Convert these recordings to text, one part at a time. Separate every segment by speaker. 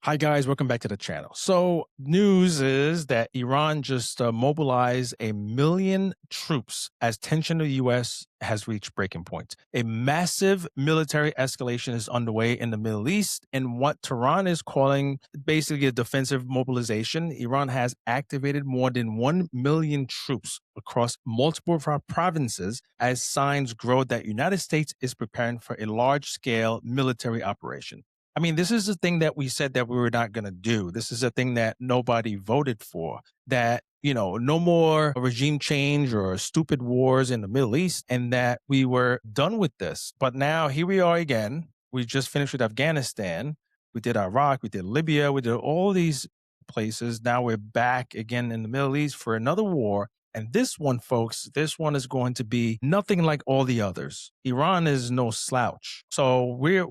Speaker 1: Hi guys, welcome back to the channel. So, news is that Iran just mobilized 1 million troops as tension to the U.S. has reached breaking point. A massive military escalation is underway in the Middle East, and what Tehran is calling basically a defensive mobilization. Iran has activated more than 1 million troops across multiple provinces as signs grow that United States is preparing for a large-scale military operation. I mean, this is the thing that we said that we were not going to do. This is a thing that nobody voted for. That, no more regime change or stupid wars in the Middle East, and that we were done with this. But now here we are again. We just finished with Afghanistan. We did Iraq. We did Libya. We did all these places. Now we're back again in the Middle East for another war. And this one, folks, this one is going to be nothing like all the others. Iran is no slouch. So we're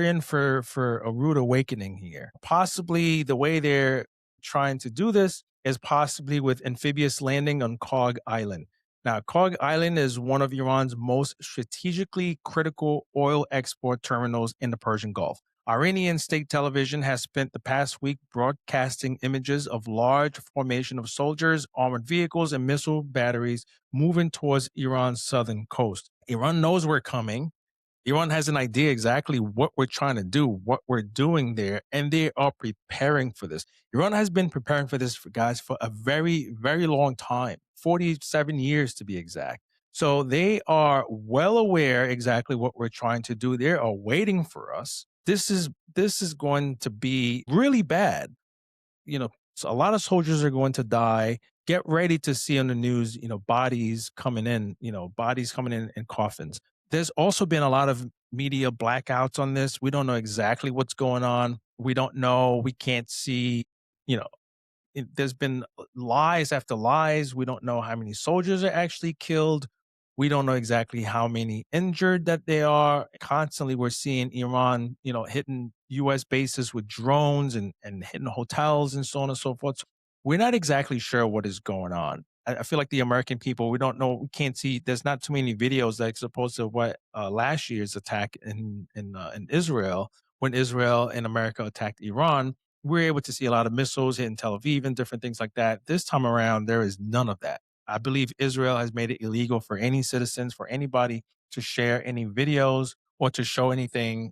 Speaker 1: in for a rude awakening here. Possibly the way they're trying to do this is possibly with amphibious landing on Kharg Island. Now, Kharg Island is one of Iran's most strategically critical oil export terminals in the Persian Gulf. Iranian state television has spent the past week broadcasting images of large formation of soldiers, armored vehicles, and missile batteries moving towards Iran's southern coast. Iran knows we're coming. Iran has an idea exactly what we're trying to do, what we're doing there, and they are preparing for this. Iran has been preparing for this, guys, for a very, very long time, 47 years to be exact. So they are well aware exactly what we're trying to do. They are waiting for us. This is going to be really bad. So a lot of soldiers are going to die. Get ready to see on the news, bodies coming in, bodies coming in coffins. There's also been a lot of media blackouts on this. We don't know exactly what's going on. We don't know. We can't see, you know, there's been lies after lies. We don't know how many soldiers are actually killed. We don't know exactly how many injured that they are. Constantly, we're seeing Iran, hitting U.S. bases with drones and hitting hotels and so on and so forth. So we're not exactly sure what is going on. I feel like the American people, we don't know, we can't see. There's not too many videos like opposed to what last year's attack in Israel, when Israel and America attacked Iran. We're able to see a lot of missiles hitting Tel Aviv and different things like that. This time around, there is none of that. I believe Israel has made it illegal for any citizens, for anybody to share any videos or to show anything,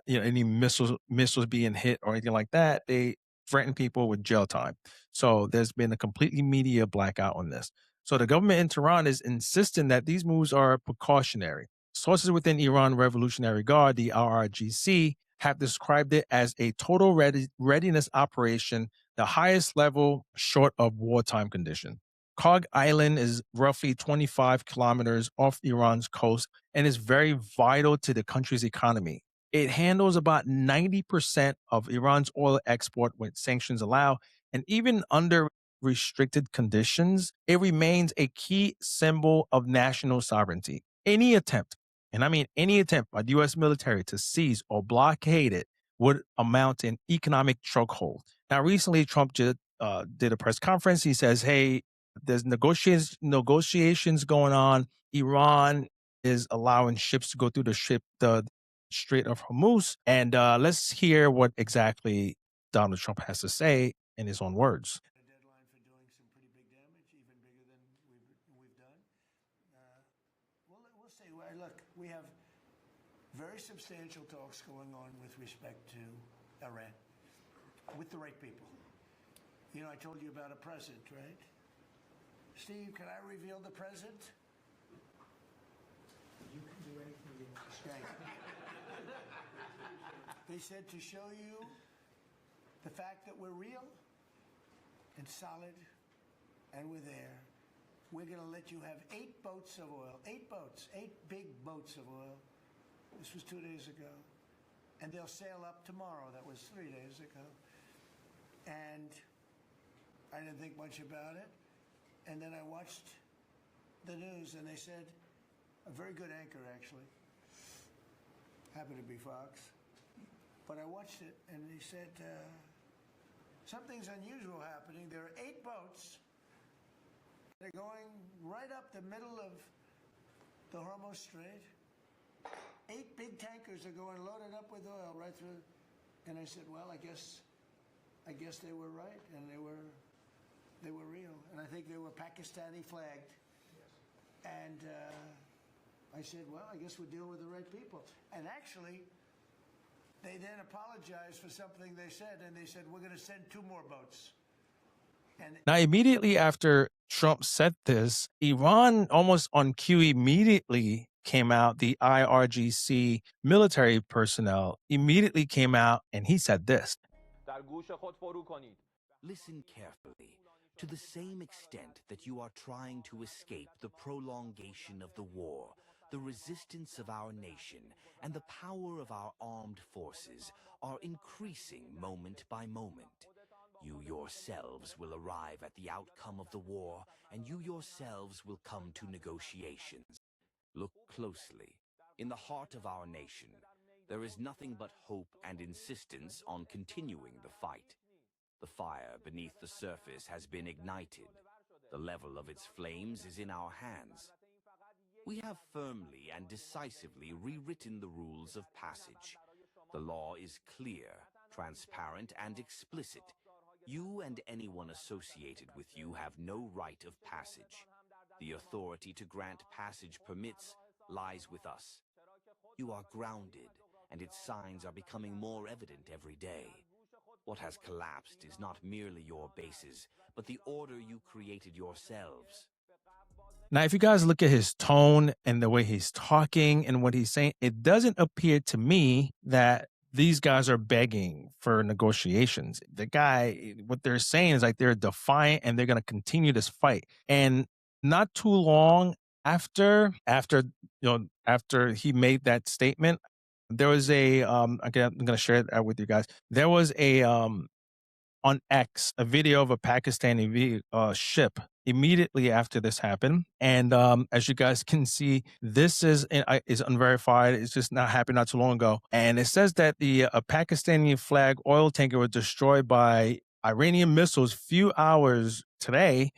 Speaker 1: any missiles being hit or anything like that. They threaten people with jail time. So there's been a completely media blackout on this. So the government in Tehran is insisting that these moves are precautionary. Sources within Iran Revolutionary Guard, the RRGC, have described it as a total readiness operation, the highest level short of wartime condition. Kharg Island is roughly 25 kilometers off Iran's coast and is very vital to the country's economy. It handles about 90% of Iran's oil export when sanctions allow, and even under restricted conditions, it remains a key symbol of national sovereignty. Any attempt, and I mean any attempt by the U.S. military to seize or blockade it would amount to an economic chokehold. Now, recently, Trump did a press conference. He says, hey, there's negotiations going on. Iran is allowing ships to go through the Strait of Hormuz. And let's hear what exactly Donald Trump has to say in his own words.
Speaker 2: A deadline for doing some pretty big damage, even bigger than we've done. We'll see. Look, we have very substantial talks going on with respect to Iran, with the right people. I told you about a present, right? Steve, can I reveal the present?
Speaker 3: You can do anything you want.
Speaker 2: Thank you. They said to show you the fact that we're real and solid and we're there, we're going to let you have 8 boats of oil. 8 boats, 8 big boats of oil. This was 2 days ago. And they'll sail up tomorrow. That was 3 days ago. And I didn't think much about it. And then I watched the news, and they said, a very good anchor, actually, happened to be Fox. But I watched it, and he said, something's unusual happening. There are 8 boats that are going right up the middle of the Hormuz Strait. 8 big tankers are going loaded up with oil right through. And I said, well, I guess they were right, and they were real, and I think they were Pakistani flagged. And I said, well, I guess we're dealing with the right people. And actually, they then apologized for something they said, and they said, we're going to send 2 more boats. And
Speaker 1: Now, immediately after Trump said this, Iran almost on cue immediately came out. The IRGC military personnel immediately came out and he said this.
Speaker 4: Listen carefully. To the same extent that you are trying to escape the prolongation of the war, the resistance of our nation, and the power of our armed forces are increasing moment by moment. You yourselves will arrive at the outcome of the war, and you yourselves will come to negotiations. Look closely. In the heart of our nation, there is nothing but hope and insistence on continuing the fight. The fire beneath the surface has been ignited. The level of its flames is in our hands. We have firmly and decisively rewritten the rules of passage. The law is clear, transparent, and explicit. You and anyone associated with you have no right of passage. The authority to grant passage permits lies with us. You are grounded, and its signs are becoming more evident every day. What has collapsed is not merely your bases, but the order you created yourselves.
Speaker 1: Now, if you guys look at his tone and the way he's talking and what he's saying, it doesn't appear to me that these guys are begging for negotiations. The guy, what they're saying is like they're defiant and they're going to continue this fight. And not too long after he made that statement, there was a again, I'm going to share that with you guys. There was a on X a video of a Pakistani ship immediately after this happened, and as you guys can see, this is unverified. It's just not happened not too long ago, and it says that a Pakistani flag oil tanker was destroyed by Iranian missiles few hours today.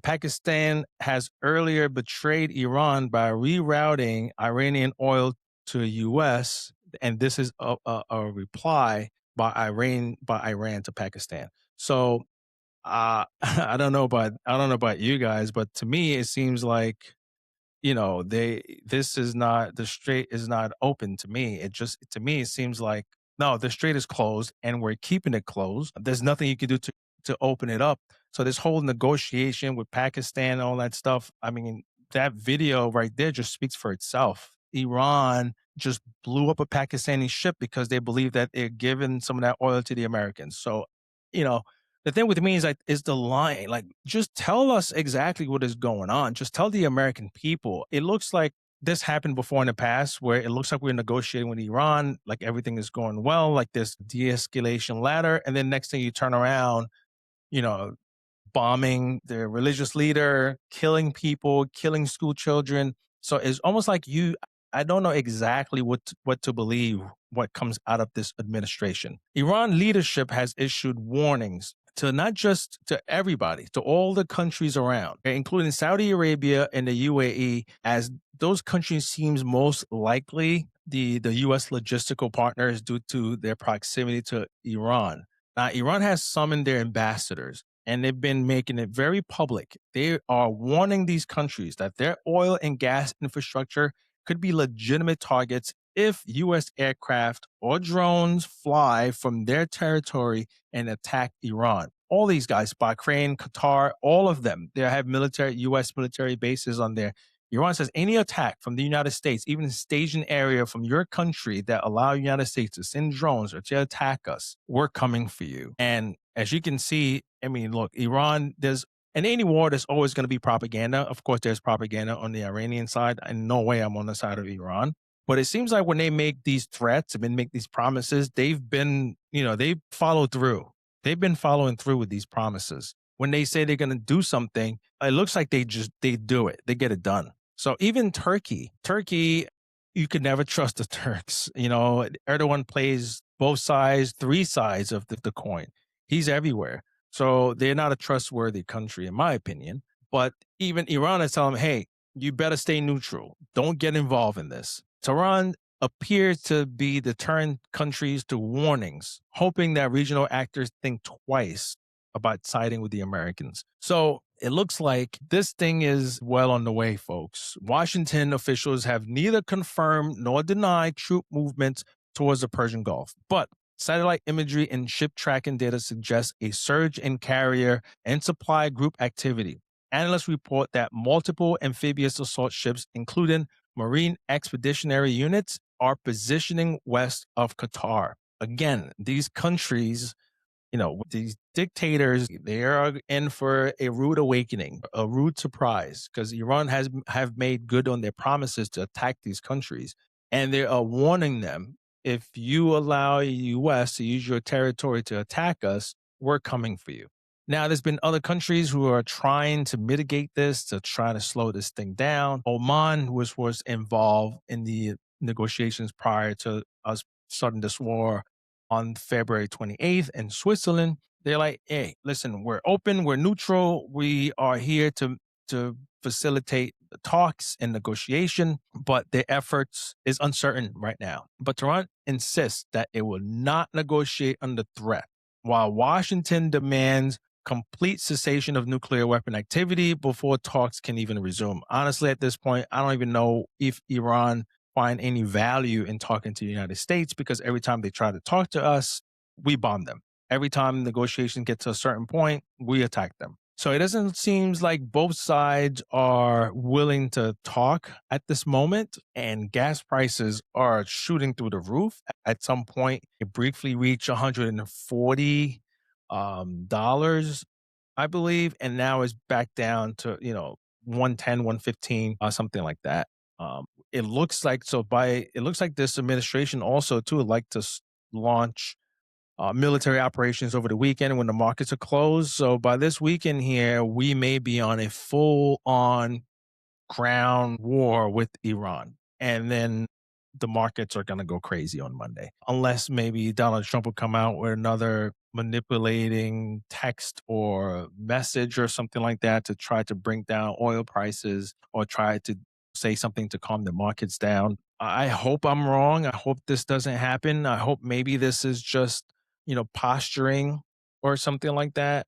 Speaker 1: Pakistan has earlier betrayed Iran by rerouting Iranian oil to the U.S., and this is a reply by Iran to Pakistan. So I don't know about you guys, but to me it seems like the strait is not open to me. To me it seems like no, the strait is closed and we're keeping it closed. There's nothing you can do to open it up. So this whole negotiation with Pakistan and all that stuff, I mean, that video right there just speaks for itself. Iran just blew up a Pakistani ship because they believe that they're giving some of that oil to the Americans. So, the thing with me is like is the line. Like, just tell us exactly what is going on. Just tell the American people. It looks like this happened before in the past where it looks like we're negotiating with Iran, like everything is going well, like this de-escalation ladder, and then next thing you turn around, bombing the religious leader, killing people, killing school children. So it's almost like I don't know exactly what to believe what comes out of this administration. Iran leadership has issued warnings to not just to everybody, to all the countries around, including Saudi Arabia and the UAE, as those countries seems most likely the U.S. logistical partners due to their proximity to Iran. Now, Iran has summoned their ambassadors, and they've been making it very public. They are warning these countries that their oil and gas infrastructure could be legitimate targets if U.S. aircraft or drones fly from their territory and attack Iran. All these guys, Bahrain, Qatar, all of them, they have U.S. military bases on there. Iran says any attack from the United States, even a staging area from your country that allow the United States to send drones or to attack us, we're coming for you. And as you can see, I mean, look, Iran, in any war, there's always going to be propaganda. Of course, there's propaganda on the Iranian side. In no way I'm on the side of Iran. But it seems like when they make these threats and make these promises, they've been, they follow through. They've been following through with these promises. When they say they're going to do something, it looks like they do it. They get it done. So even Turkey, you could never trust the Turks. Erdogan plays both sides, 3 sides of the coin. He's everywhere. So they're not a trustworthy country, in my opinion. But even Iran is telling them, hey, you better stay neutral. Don't get involved in this. Tehran appear to be deterring countries to warnings, hoping that regional actors think twice about siding with the Americans. So it looks like this thing is well on the way, folks. Washington officials have neither confirmed nor denied troop movements towards the Persian Gulf, but satellite imagery and ship tracking data suggest a surge in carrier and supply group activity. Analysts report that multiple amphibious assault ships, including Marine Expeditionary Units, are positioning west of Qatar. Again, these countries, these dictators, they are in for a rude awakening, a rude surprise, because Iran have made good on their promises to attack these countries, and they are warning them: if you allow the U.S. to use your territory to attack us, we're coming for you. Now, there's been other countries who are trying to mitigate this, to try to slow this thing down. Oman was involved in the negotiations prior to us starting this war on February 28th. In Switzerland, they're like, hey, listen, we're open, we're neutral, we are here to facilitate the talks and negotiation, but their efforts is uncertain right now. But Tehran insists that it will not negotiate under threat, while Washington demands complete cessation of nuclear weapon activity before talks can even resume. Honestly, at this point, I don't even know if Iran find any value in talking to the United States, because every time they try to talk to us, we bomb them. Every time negotiations get to a certain point, we attack them. So it doesn't seem like both sides are willing to talk at this moment, and gas prices are shooting through the roof. At some point, it briefly reached $140, I believe, and now it's back down to 110, 115, something like that. It looks like this administration also too would like to launch military operations over the weekend when the markets are closed. So by this weekend here, we may be on a full on ground war with Iran. And then the markets are going to go crazy on Monday, unless maybe Donald Trump will come out with another manipulating text or message or something like that to try to bring down oil prices, or try to say something to calm the markets down. I hope I'm wrong. I hope this doesn't happen. I hope maybe this is just, posturing or something like that,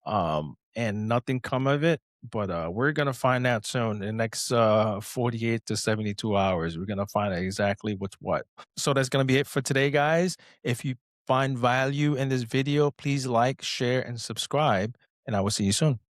Speaker 1: and nothing come of it. But we're going to find out soon. In the next 48 to 72 hours, we're going to find out exactly what's what. So that's going to be it for today, guys. If you find value in this video, please like, share, and subscribe, and I will see you soon.